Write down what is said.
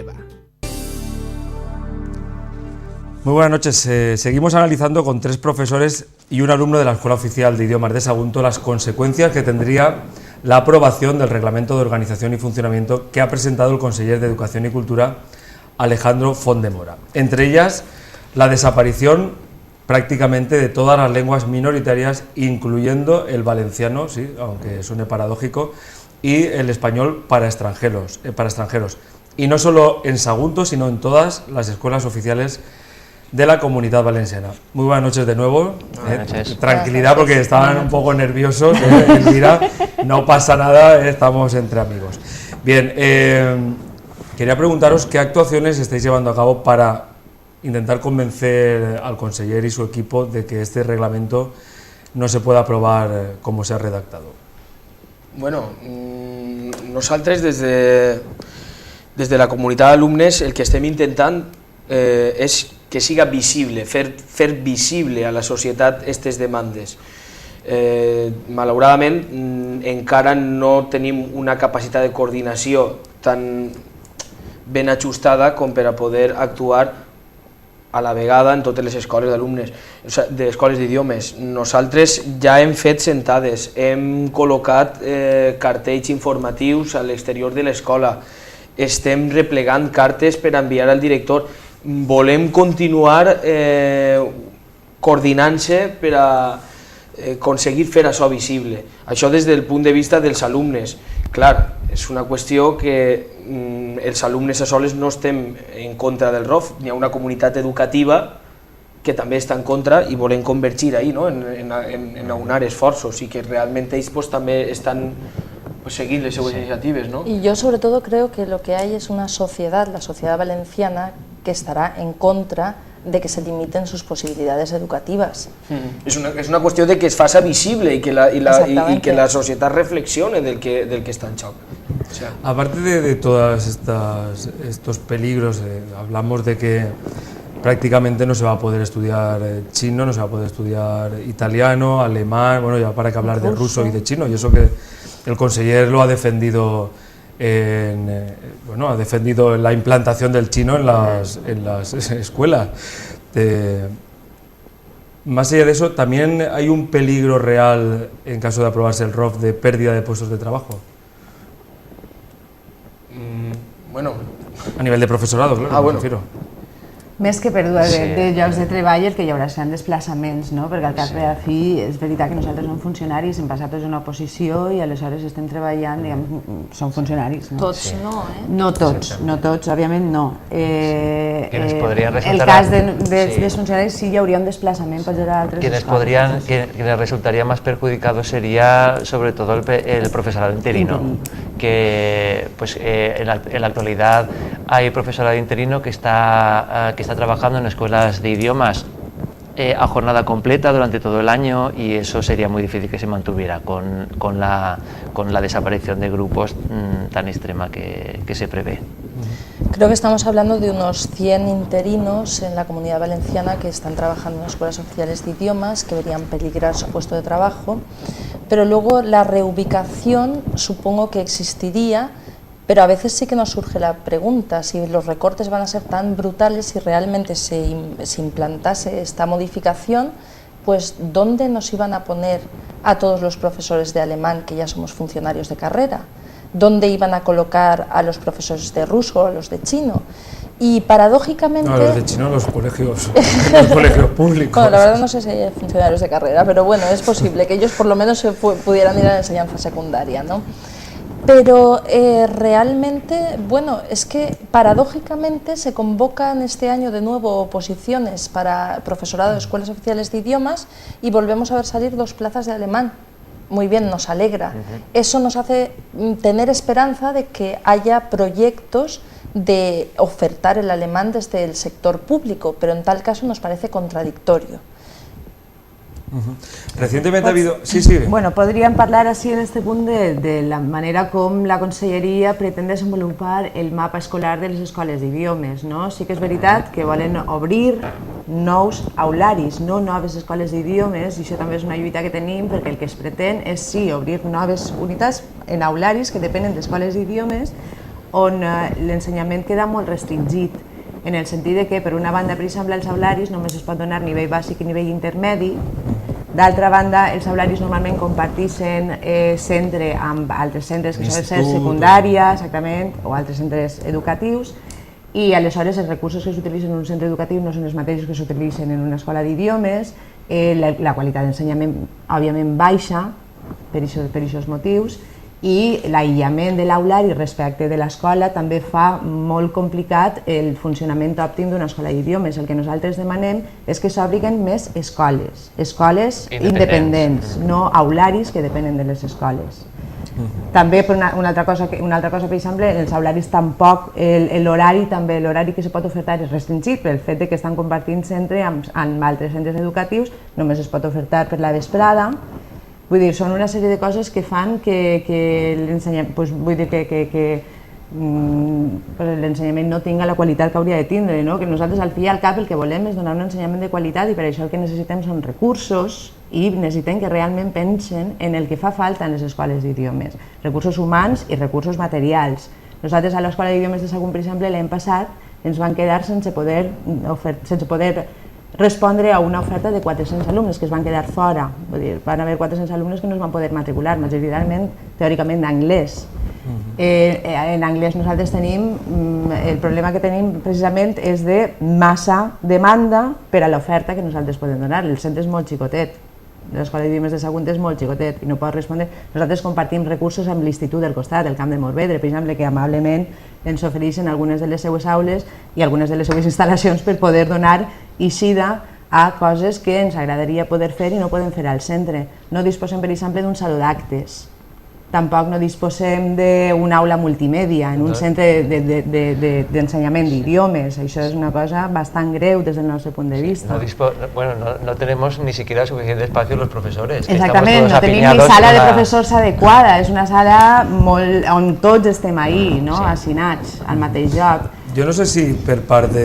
EVA. Muy buenas noches. Seguimos analizando con 3 profesores y un alumno de la Escuela Oficial de Idiomas de Sagunto las consecuencias que tendría la aprobación del Reglamento de Organización y Funcionamiento que ha presentado el conseller de Educación y Cultura, Alejandro Font de Mora. Entre ellas, la desaparición prácticamente de todas las lenguas minoritarias, incluyendo el valenciano, sí, aunque suene paradójico, y el español para extranjeros. Y no solo en Sagunto, sino en todas las escuelas oficiales de la Comunidad Valenciana. Muy buenas noches de nuevo. Buenas noches. Tranquilidad porque estaban un poco nerviosos. Elvira, no pasa nada, estamos entre amigos. Bien, quería preguntaros qué actuaciones estáis llevando a cabo para intentar convencer al conseller y su equipo de que este reglamento no se pueda aprobar como se ha redactado. Bueno, nosaltres des de la comunitat d'alumnes el que estem intentant és que siga visible, fer visible a la societat aquestes demandes. Malauradament encara no tenim una capacitat de coordinació tan ben ajustada com per a poder actuar a la vegada en totes les escoles d'alumnes, d'escoles d'idiomes. Nosaltres ja hem fet sentades, hem col·locat cartells informatius a l'exterior de l'escola, estem replegant cartes per enviar al director. Volem continuar coordinant-se per a aconseguir fer això visible. Això des del punt de vista dels alumnes. Clar, és una qüestió que els alumnes a soles no estem en contra del ROF, hi ha una comunitat educativa que també està en contra i volem convergir ahí, ¿no? en aunar esforços i que realment ells pues, també estan seguint les seues iniciatives, ¿no? Y yo sobre todo creo que lo que hay es una sociedad, la sociedad valenciana, que estará en contra de que se limiten sus posibilidades educativas. És una qüestió de que es faça visible i que la societat reflexione del que està en xoc. O sea, aparte de todos estos peligros, hablamos de que prácticamente no se va a poder estudiar chino, no se va a poder estudiar italiano, alemán, bueno, ya para que hablar de ruso y de chino, y eso que el conseller lo ha defendido ha defendido la implantación del chino en las escuelas. Más allá de eso, ¿también hay un peligro real en caso de aprobarse el ROF de pérdida de puestos de trabajo? Bueno, a nivel de profesorado, claro, me refiero. Més que pèrdua de llocs de treball, el que hi haurà seran desplaçaments, no? Perquè al cap i a la fi és veritat que nosaltres som funcionaris, hem passat per una oposició i aleshores estem treballant, diguem, som funcionaris. Tots no, eh? No tots, òbviament no. El cas dels funcionaris sí hi hauria un desplaçament per a altres escoles. Quienes resultaría más perjudicados sería sobre todo el profesorado interino, que pues, en la actualidad hay profesorado interino que está trabajando en escuelas de idiomas a jornada completa durante todo el año y eso sería muy difícil que se mantuviera con la desaparición de grupos tan extrema que se prevé. Creo que estamos hablando de unos 100 interinos en la Comunidad Valenciana que están trabajando en escuelas oficiales de idiomas, que verían peligrar su puesto de trabajo, pero luego la reubicación supongo que existiría, pero a veces sí que nos surge la pregunta, si los recortes van a ser tan brutales, si realmente se implantase esta modificación, pues ¿dónde nos iban a poner a todos los profesores de alemán, que ya somos funcionarios de carrera? ¿Dónde iban a colocar a los profesores de ruso o a los de chino? Y paradójicamente... No, los de chino los colegios públicos. Bueno, la verdad no sé si hay funcionarios de carrera, pero bueno, es posible que ellos por lo menos pudieran ir a la enseñanza secundaria, ¿no? Pero realmente, bueno, es que paradójicamente se convocan este año de nuevo oposiciones para profesorado de escuelas oficiales de idiomas y volvemos a ver salir 2 plazas de alemán. Muy bien, nos alegra. Eso nos hace tener esperanza de que haya proyectos de ofertar el alemán desde el sector público, pero en tal caso nos parece contradictorio. Recientemente ha habido... Sí. Bueno, podríem parlar així en aquest punt de la manera com la Conselleria pretén desenvolupar el mapa escolar de les escoles d'idiomes, no? Sí que és veritat que volen obrir nous aularis, no noves escoles d'idiomes, i això també és una lluita que tenim, perquè el que es pretén és sí obrir noves unitats en aularis que depenen d'escoles d'idiomes, on l'ensenyament queda molt restringit, en el sentit de que, per una banda, per exemple, els aularis només es pot donar nivell bàsic i nivell intermedi. D'altra banda, els aularis normalment comparteixen centre amb altres centres que solen ser secundària, exactament, o altres centres educatius, i aleshores els recursos que s'utilitzen en un centre educatiu no són els mateixos que s'utilitzen en una escola d'idiomes, la qualitat d'ensenyament òbviament baixa per aquests motius, i l'aïllament de l'aulari respecte de l'escola també fa molt complicat el funcionament òptim d'una escola d'idiomes. El que nosaltres demanem és que s'obrin més escoles independents, no aularis que depenen de les escoles. També, una altra cosa, per exemple, els aularis tampoc, l'horari que se pot ofertar és restringit pel fet que estan compartint centre amb altres centres educatius, només es pot ofertar per la vesprada. Vull dir, són una sèrie de coses que fan que l'ensenyament no tinga la qualitat que hauria de tindre, que nosaltres al fi i al cap el que volem és donar un ensenyament de qualitat i per això el que necessitem són recursos i necessitem que realment pensen en el que fa falta en les escoles d'idiomes, recursos humans i recursos materials. Nosaltres a l'escola d'idiomes de Sagunt, per exemple, l'any passat ens van quedar sense poder respondre a una oferta de 400 alumnes que es van quedar fora. Vull dir, van haver 400 alumnes que no es van poder matricular, majoritàriament, teòricament, d'anglès. En anglès nosaltres tenim, el problema que tenim precisament és de massa demanda per a l'oferta que nosaltres podem donar. El centre és molt xicotet, l'escola d'idiomes de Sagunt és molt xicotet i no pot respondre. Nosaltres compartim recursos amb l'Institut del costat, el Camp de Morvedre, per exemple, que amablement ens ofereixen algunes de les seues aules i algunes de les seues instal·lacions per poder donar eixida a coses que ens agradaria poder fer i no podem fer al centre. No disposem, per exemple, d'un saló d'actes. Tampoc no disposem d'una aula multimèdia en un centre d'ensenyament d'idiomes. Això és una cosa bastant greu des del nostre punt de vista. No tenemos ni siquiera suficiente espacio los profesores. Exactament, no tenim ni sala de professors adequada. És una sala on tots estem ahí, assinats al mateix lloc. Jo no sé si per part de